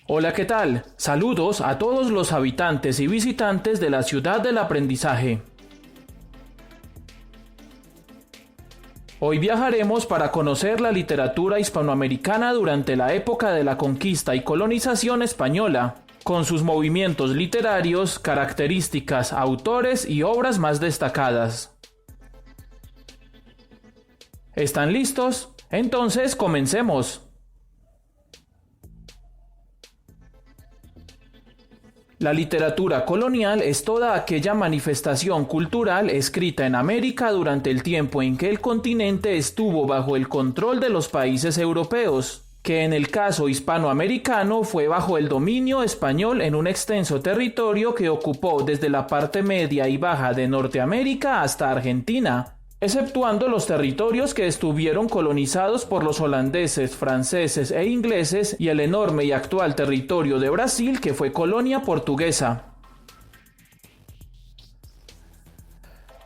Hola, ¿qué tal? Saludos a todos los habitantes y visitantes de la ciudad del aprendizaje. Hoy viajaremos para conocer la literatura hispanoamericana durante la época de la conquista y colonización española, con sus movimientos literarios, características, autores y obras más destacadas. ¿Están listos? Entonces comencemos. La literatura colonial es toda aquella manifestación cultural escrita en América durante el tiempo en que el continente estuvo bajo el control de los países europeos, que en el caso hispanoamericano fue bajo el dominio español en un extenso territorio que ocupó desde la parte media y baja de Norteamérica hasta Argentina, exceptuando los territorios que estuvieron colonizados por los holandeses, franceses e ingleses y el enorme y actual territorio de Brasil que fue colonia portuguesa.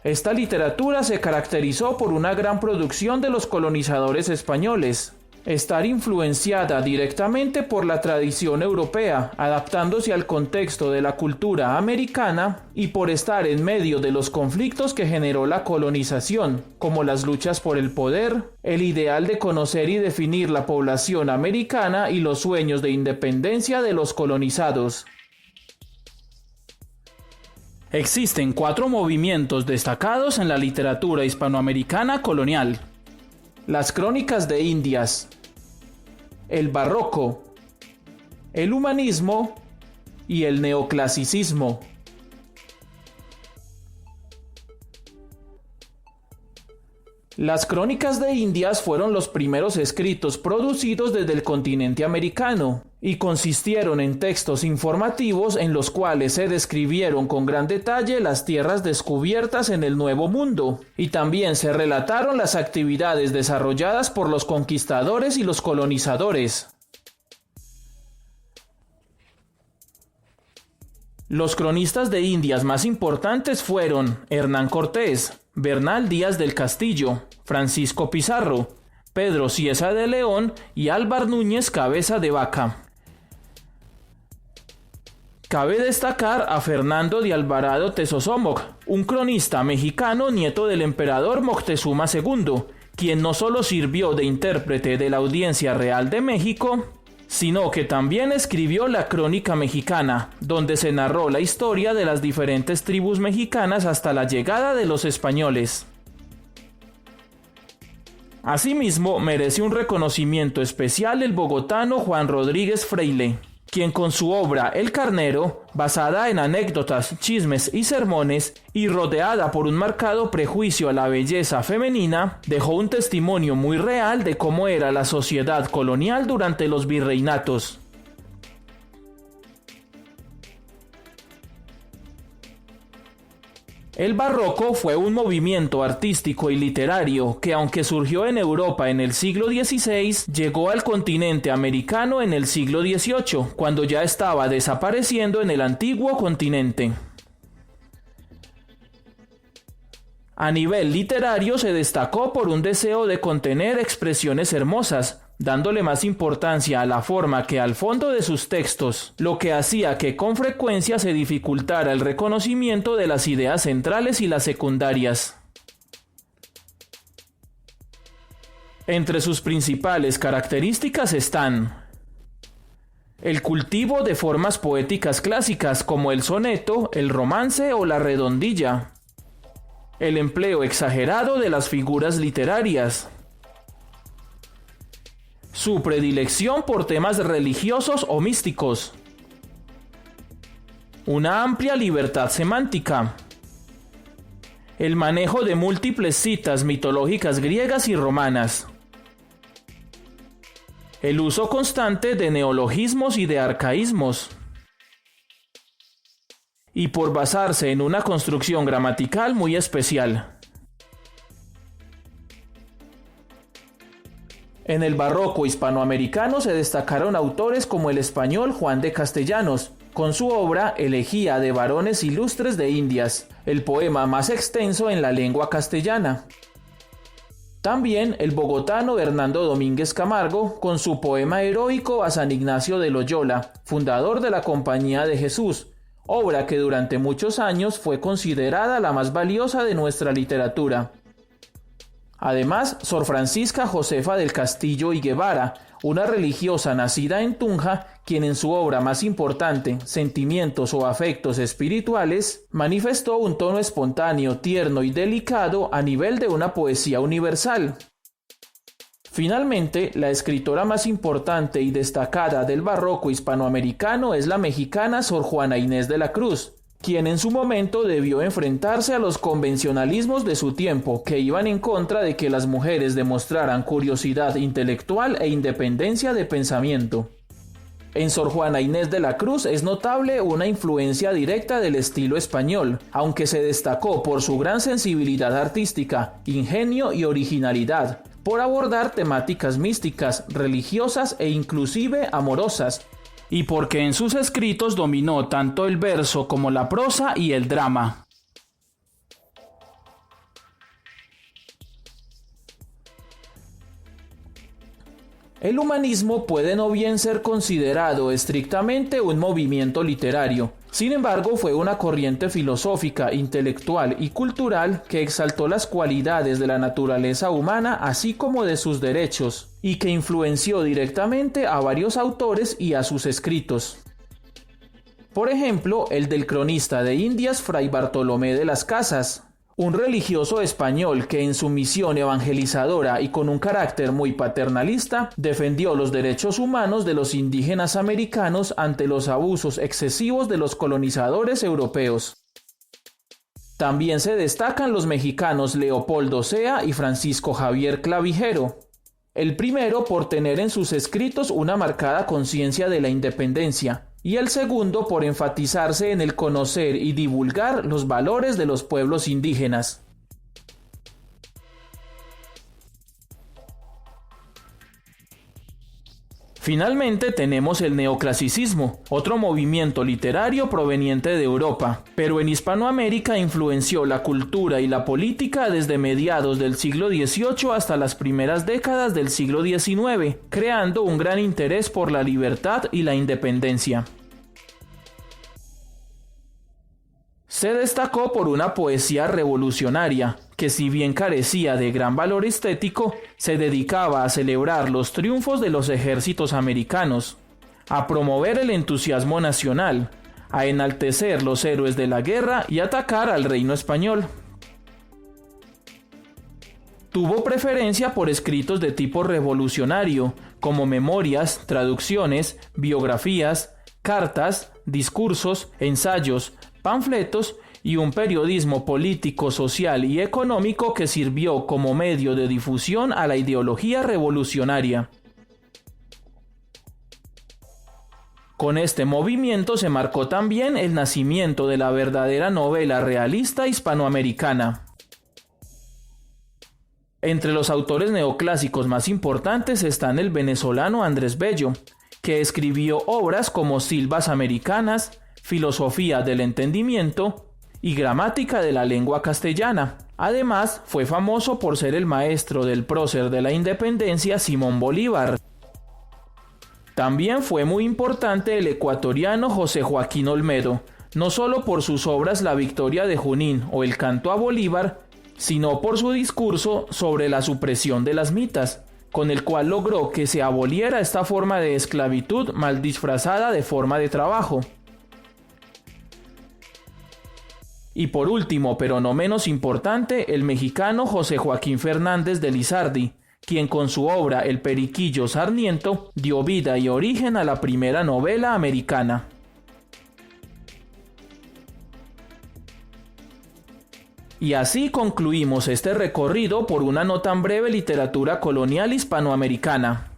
Esta literatura se caracterizó por una gran producción de los colonizadores españoles, estar influenciada directamente por la tradición europea, adaptándose al contexto de la cultura americana y por estar en medio de los conflictos que generó la colonización, como las luchas por el poder, el ideal de conocer y definir la población americana y los sueños de independencia de los colonizados. Existen 4 movimientos destacados en la literatura hispanoamericana colonial: las crónicas de Indias, el barroco, el humanismo y el neoclasicismo. Las crónicas de Indias fueron los primeros escritos producidos desde el continente americano y consistieron en textos informativos en los cuales se describieron con gran detalle las tierras descubiertas en el Nuevo Mundo y también se relataron las actividades desarrolladas por los conquistadores y los colonizadores. Los cronistas de Indias más importantes fueron Hernán Cortés, Bernal Díaz del Castillo, Francisco Pizarro, Pedro Cieza de León y Álvar Núñez Cabeza de Vaca. Cabe destacar a Fernando de Alvarado Tezosomoc, un cronista mexicano nieto del emperador Moctezuma II, quien no solo sirvió de intérprete de la Audiencia Real de México, sino que también escribió la Crónica Mexicana, donde se narró la historia de las diferentes tribus mexicanas hasta la llegada de los españoles. Asimismo, merece un reconocimiento especial el bogotano Juan Rodríguez Freile, quien con su obra El Carnero, basada en anécdotas, chismes y sermones, y rodeada por un marcado prejuicio a la belleza femenina, dejó un testimonio muy real de cómo era la sociedad colonial durante los virreinatos. El barroco fue un movimiento artístico y literario que, aunque surgió en Europa en el siglo XVI, llegó al continente americano en el siglo XVIII, cuando ya estaba desapareciendo en el antiguo continente. A nivel literario se destacó por un deseo de contener expresiones hermosas, dándole más importancia a la forma que al fondo de sus textos, lo que hacía que con frecuencia se dificultara el reconocimiento de las ideas centrales y las secundarias. Entre sus principales características están el cultivo de formas poéticas clásicas como el soneto, el romance o la redondilla, el empleo exagerado de las figuras literarias, su predilección por temas religiosos o místicos, una amplia libertad semántica, el manejo de múltiples citas mitológicas griegas y romanas, el uso constante de neologismos y de arcaísmos, y por basarse en una construcción gramatical muy especial. En el barroco hispanoamericano se destacaron autores como el español Juan de Castellanos, con su obra Elegía de varones ilustres de Indias, el poema más extenso en la lengua castellana. También el bogotano Hernando Domínguez Camargo con su poema heroico a San Ignacio de Loyola, fundador de la Compañía de Jesús, obra que durante muchos años fue considerada la más valiosa de nuestra literatura. Además, Sor Francisca Josefa del Castillo y Guevara, una religiosa nacida en Tunja, quien en su obra más importante, Sentimientos o Afectos Espirituales, manifestó un tono espontáneo, tierno y delicado a nivel de una poesía universal. Finalmente, la escritora más importante y destacada del barroco hispanoamericano es la mexicana Sor Juana Inés de la Cruz, quien en su momento debió enfrentarse a los convencionalismos de su tiempo, que iban en contra de que las mujeres demostraran curiosidad intelectual e independencia de pensamiento. En Sor Juana Inés de la Cruz es notable una influencia directa del estilo español, aunque se destacó por su gran sensibilidad artística, ingenio y originalidad, por abordar temáticas místicas, religiosas e inclusive amorosas, y porque en sus escritos dominó tanto el verso como la prosa y el drama. El humanismo puede no bien ser considerado estrictamente un movimiento literario. Sin embargo, fue una corriente filosófica, intelectual y cultural que exaltó las cualidades de la naturaleza humana así como de sus derechos, y que influenció directamente a varios autores y a sus escritos. Por ejemplo, el del cronista de Indias Fray Bartolomé de las Casas, un religioso español que en su misión evangelizadora y con un carácter muy paternalista defendió los derechos humanos de los indígenas americanos ante los abusos excesivos de los colonizadores europeos. También se destacan los mexicanos Leopoldo Sea y Francisco Javier Clavijero, el primero por tener en sus escritos una marcada conciencia de la independencia, y el segundo por enfatizarse en el conocer y divulgar los valores de los pueblos indígenas. Finalmente tenemos el neoclasicismo, otro movimiento literario proveniente de Europa, pero en Hispanoamérica influenció la cultura y la política desde mediados del siglo XVIII hasta las primeras décadas del siglo XIX, creando un gran interés por la libertad y la independencia. Se destacó por una poesía revolucionaria, que si bien carecía de gran valor estético, se dedicaba a celebrar los triunfos de los ejércitos americanos, a promover el entusiasmo nacional, a enaltecer los héroes de la guerra y atacar al reino español. Tuvo preferencia por escritos de tipo revolucionario, como memorias, traducciones, biografías, cartas, discursos, ensayos, panfletos y un periodismo político, social y económico que sirvió como medio de difusión a la ideología revolucionaria. Con este movimiento se marcó también el nacimiento de la verdadera novela realista hispanoamericana. Entre los autores neoclásicos más importantes están el venezolano Andrés Bello, que escribió obras como Silvas Americanas, Filosofía del Entendimiento y Gramática de la Lengua Castellana. Además, fue famoso por ser el maestro del prócer de la independencia Simón Bolívar. También fue muy importante el ecuatoriano José Joaquín Olmedo, no solo por sus obras La Victoria de Junín o El Canto a Bolívar, sino por su discurso sobre la supresión de las mitas, con el cual logró que se aboliera esta forma de esclavitud mal disfrazada de forma de trabajo. Y por último, pero no menos importante, el mexicano José Joaquín Fernández de Lizardi, quien con su obra El Periquillo Sarniento dio vida y origen a la primera novela americana. Y así concluimos este recorrido por una no tan breve literatura colonial hispanoamericana.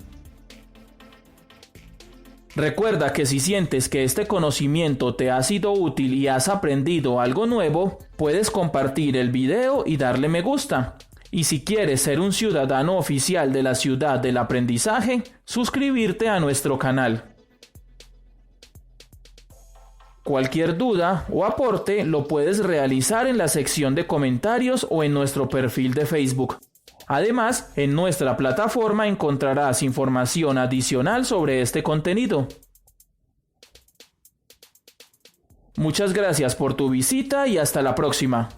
Recuerda que si sientes que este conocimiento te ha sido útil y has aprendido algo nuevo, puedes compartir el video y darle me gusta. Y si quieres ser un ciudadano oficial de la ciudad del aprendizaje, suscribirte a nuestro canal. Cualquier duda o aporte lo puedes realizar en la sección de comentarios o en nuestro perfil de Facebook. Además, en nuestra plataforma encontrarás información adicional sobre este contenido. Muchas gracias por tu visita y hasta la próxima.